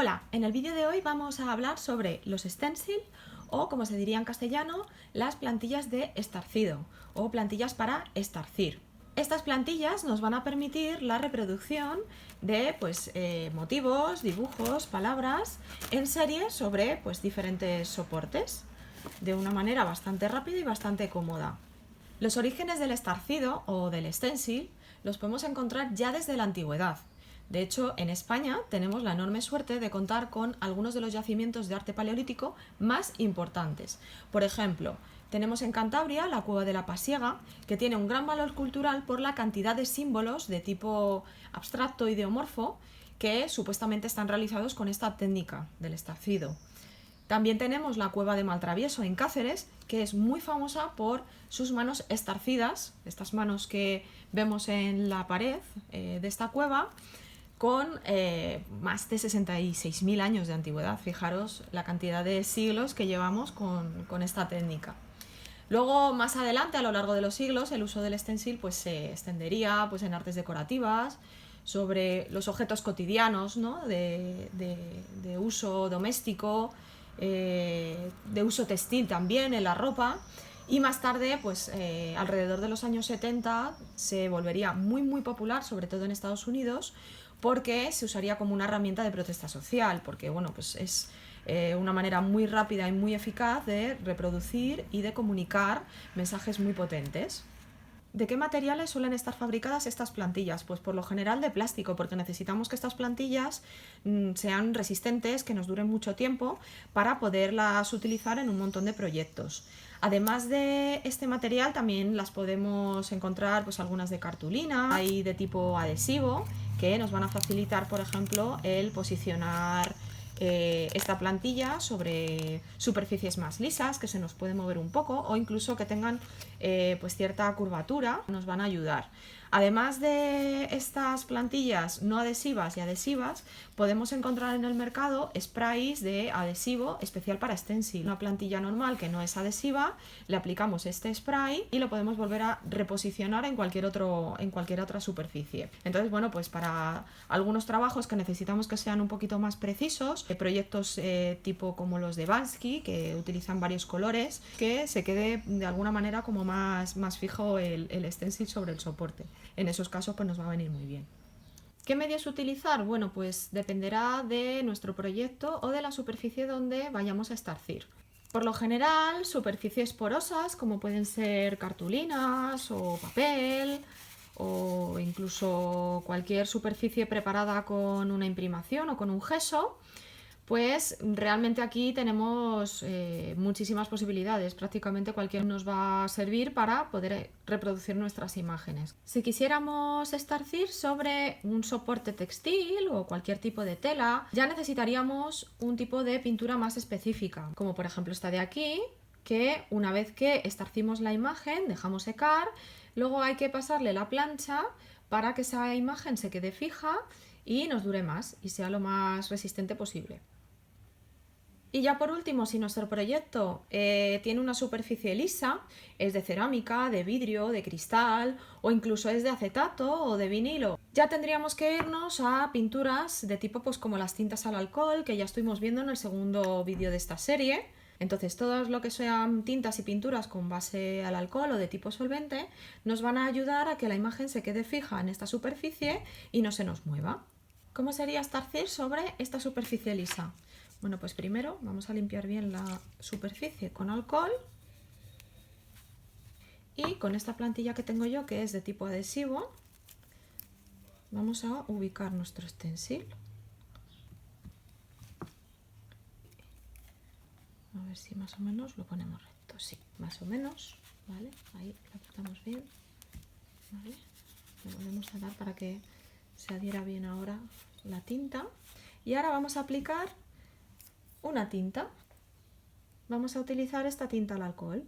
Hola, en el vídeo de hoy vamos a hablar sobre los stencil o, como se diría en castellano, las plantillas de estarcido o plantillas para estarcir. Estas plantillas nos van a permitir la reproducción de motivos, dibujos, palabras en serie sobre diferentes soportes de una manera bastante rápida y bastante cómoda. Los orígenes del estarcido o del stencil los podemos encontrar ya desde la antigüedad. De hecho, en España tenemos la enorme suerte de contar con algunos de los yacimientos de arte paleolítico más importantes. Por ejemplo, tenemos en Cantabria la Cueva de la Pasiega, que tiene un gran valor cultural por la cantidad de símbolos de tipo abstracto ideomorfo que supuestamente están realizados con esta técnica del estarcido. También tenemos la Cueva de Maltravieso en Cáceres, que es muy famosa por sus manos estarcidas, estas manos que vemos en la pared de esta cueva, con más de 66.000 años de antigüedad. Fijaros la cantidad de siglos que llevamos con esta técnica. Luego, más adelante, a lo largo de los siglos, el uso del stencil se extendería en artes decorativas, sobre los objetos cotidianos, ¿no? de uso doméstico, de uso textil también en la ropa. Y más tarde, alrededor de los años 70, se volvería muy popular, sobre todo en Estados Unidos, porque se usaría como una herramienta de protesta social, porque es una manera muy rápida y muy eficaz de reproducir y de comunicar mensajes muy potentes. ¿De qué materiales suelen estar fabricadas estas plantillas? Pues por lo general de plástico, porque necesitamos que estas plantillas sean resistentes, que nos duren mucho tiempo para poderlas utilizar en un montón de proyectos. Además de este material también las podemos encontrar algunas de cartulina, hay de tipo adhesivo, que nos van a facilitar, por ejemplo, el posicionar esta plantilla sobre superficies más lisas, que se nos puede mover un poco, o incluso que tengan cierta curvatura, nos van a ayudar. Además de estas plantillas no adhesivas y adhesivas, podemos encontrar en el mercado sprays de adhesivo especial para stencil. Una plantilla normal que no es adhesiva, le aplicamos este spray y lo podemos volver a reposicionar en cualquier otra superficie. Entonces, para algunos trabajos que necesitamos que sean un poquito más precisos, proyectos tipo como los de Bansky, que utilizan varios colores, que se quede de alguna manera como más fijo el stencil sobre el soporte. En esos casos nos va a venir muy bien. ¿Qué medios utilizar? Bueno, pues dependerá de nuestro proyecto o de la superficie donde vayamos a estarcir. Por lo general, superficies porosas como pueden ser cartulinas o papel, o incluso cualquier superficie preparada con una imprimación o con un gesso, pues realmente aquí tenemos muchísimas posibilidades. Prácticamente cualquiera nos va a servir para poder reproducir nuestras imágenes. Si quisiéramos estarcir sobre un soporte textil o cualquier tipo de tela, ya necesitaríamos un tipo de pintura más específica, como por ejemplo esta de aquí, que una vez que estarcimos la imagen, dejamos secar, luego hay que pasarle la plancha para que esa imagen se quede fija y nos dure más y sea lo más resistente posible. Y ya por último, si nuestro proyecto tiene una superficie lisa, es de cerámica, de vidrio, de cristal o incluso es de acetato o de vinilo, ya tendríamos que irnos a pinturas de tipo como las tintas al alcohol, que ya estuvimos viendo en el segundo vídeo de esta serie. Entonces, todo lo que sean tintas y pinturas con base al alcohol o de tipo solvente nos van a ayudar a que la imagen se quede fija en esta superficie y no se nos mueva. ¿Cómo sería estarcir sobre esta superficie lisa? Bueno, pues primero vamos a limpiar bien la superficie con alcohol y con esta plantilla que tengo yo, que es de tipo adhesivo, vamos a ubicar nuestro stencil. A ver si más o menos lo ponemos recto. Sí, más o menos, ¿vale? Ahí lo apretamos bien, ¿vale? Le volvemos a dar para que se adhiera bien ahora la tinta. Y ahora vamos a aplicar una tinta. Vamos a utilizar esta tinta al alcohol.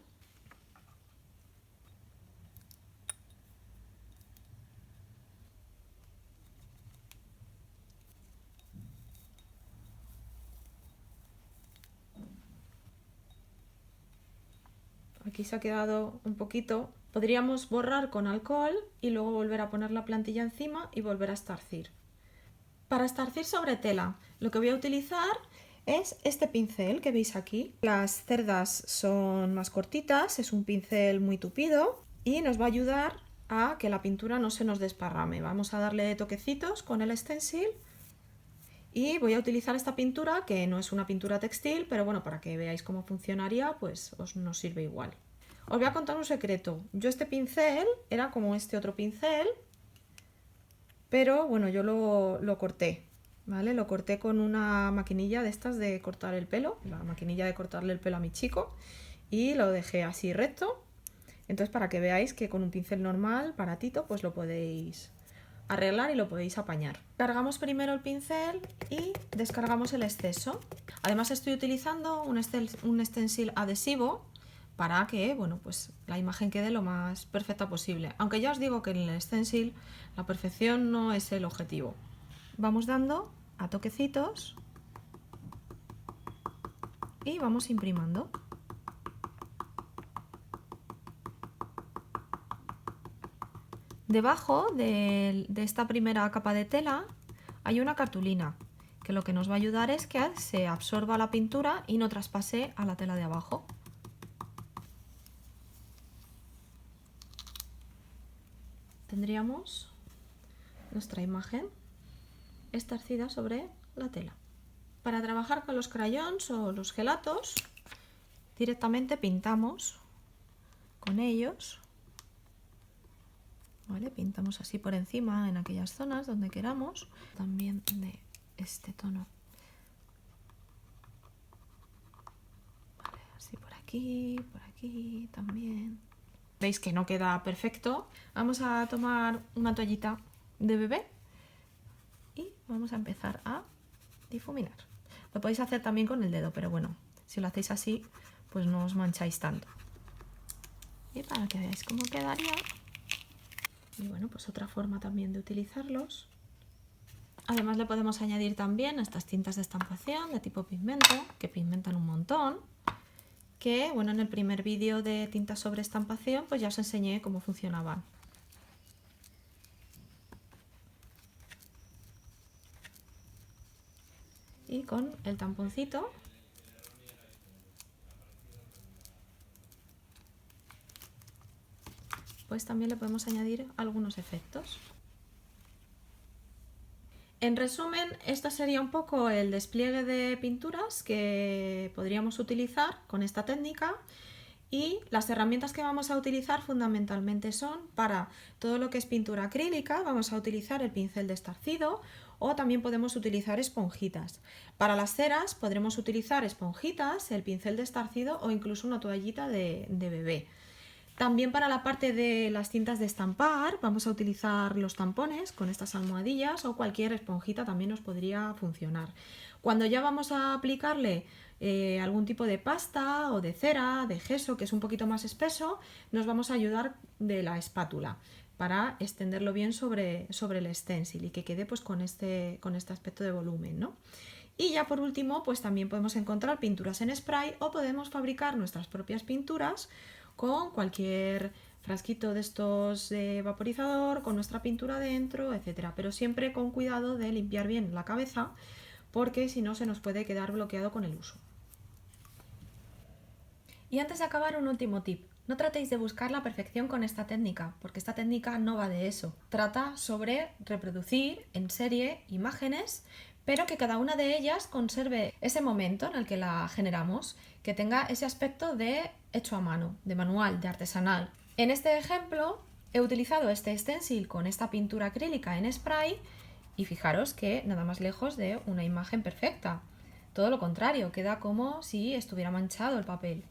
Aquí se ha quedado un poquito. Podríamos borrar con alcohol y luego volver a poner la plantilla encima y volver a estarcir. Para estarcir sobre tela, lo que voy a utilizar es este pincel que veis aquí. Las cerdas son más cortitas, es un pincel muy tupido y nos va a ayudar a que la pintura no se nos desparrame. Vamos a darle toquecitos con el stencil y voy a utilizar esta pintura, que no es una pintura textil, pero bueno, para que veáis cómo funcionaría, pues nos sirve igual. Os voy a contar un secreto. Yo este pincel era como este otro pincel, pero bueno, yo lo corté, ¿vale? Lo corté con una maquinilla de estas de cortar el pelo, la maquinilla de cortarle el pelo a mi chico, y lo dejé así recto. Entonces, para que veáis que con un pincel normal, baratito, pues lo podéis arreglar y lo podéis apañar. Cargamos primero el pincel y descargamos el exceso. Además, estoy utilizando un stencil adhesivo para que, bueno, pues la imagen quede lo más perfecta posible. Aunque ya os digo que en el stencil la perfección no es el objetivo. Vamos dando a toquecitos y vamos imprimando. Debajo de esta primera capa de tela hay una cartulina que lo que nos va a ayudar es que se absorba la pintura y no traspase a la tela de abajo. Tendríamos nuestra imagen estarcida sobre la tela. Para trabajar con los crayons o los gelatos, directamente pintamos con ellos. ¿Vale? Pintamos así por encima en aquellas zonas donde queramos, también de este tono. Vale, así por aquí también. Veis que no queda perfecto. Vamos a tomar una toallita de bebé y vamos a empezar a difuminar. Lo podéis hacer también con el dedo, pero bueno, si lo hacéis así, pues no os mancháis tanto. Y para que veáis cómo quedaría. Y bueno, pues otra forma también de utilizarlos. Además le podemos añadir también estas tintas de estampación de tipo pigmento, que pigmentan un montón. Que bueno, en el primer vídeo de tintas sobre estampación pues ya os enseñé cómo funcionaban. Y con el tamponcito pues también le podemos añadir algunos efectos. En resumen, esto sería un poco el despliegue de pinturas que podríamos utilizar con esta técnica, y las herramientas que vamos a utilizar fundamentalmente son para todo lo que es pintura acrílica. Vamos a utilizar el pincel de estarcido o también podemos utilizar esponjitas. Para las ceras podremos utilizar esponjitas, el pincel de estarcido o incluso una toallita de bebé. También para la parte de las cintas de estampar vamos a utilizar los tampones con estas almohadillas o cualquier esponjita también nos podría funcionar. Cuando ya vamos a aplicarle algún tipo de pasta o de cera, de gesso que es un poquito más espeso, nos vamos a ayudar de la espátula para extenderlo bien sobre el stencil y que quede pues con este aspecto de volumen, ¿no? Y ya por último pues también podemos encontrar pinturas en spray o podemos fabricar nuestras propias pinturas con cualquier frasquito de estos de vaporizador, con nuestra pintura dentro, etcétera. Pero siempre con cuidado de limpiar bien la cabeza, porque si no se nos puede quedar bloqueado con el uso. Y antes de acabar, un último tip. No tratéis de buscar la perfección con esta técnica, porque esta técnica no va de eso. Trata sobre reproducir en serie imágenes, pero que cada una de ellas conserve ese momento en el que la generamos, que tenga ese aspecto de hecho a mano, de manual, de artesanal. En este ejemplo he utilizado este stencil con esta pintura acrílica en spray y fijaros que nada más lejos de una imagen perfecta. Todo lo contrario, queda como si estuviera manchado el papel.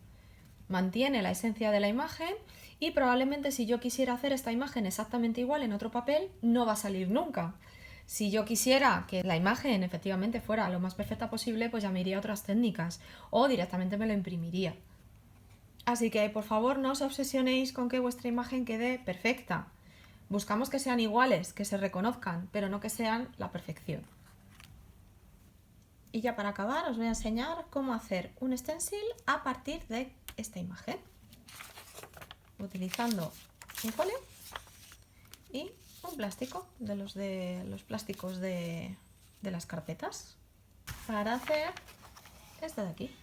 Mantiene la esencia de la imagen y probablemente si yo quisiera hacer esta imagen exactamente igual en otro papel, no va a salir nunca. Si yo quisiera que la imagen efectivamente fuera lo más perfecta posible, pues ya me iría a otras técnicas o directamente me lo imprimiría. Así que por favor no os obsesionéis con que vuestra imagen quede perfecta. Buscamos que sean iguales, que se reconozcan, pero no que sean la perfección. Y ya para acabar os voy a enseñar cómo hacer un stencil a partir de esta imagen, utilizando un folio y un plástico de los plásticos de de las carpetas para hacer esta de aquí.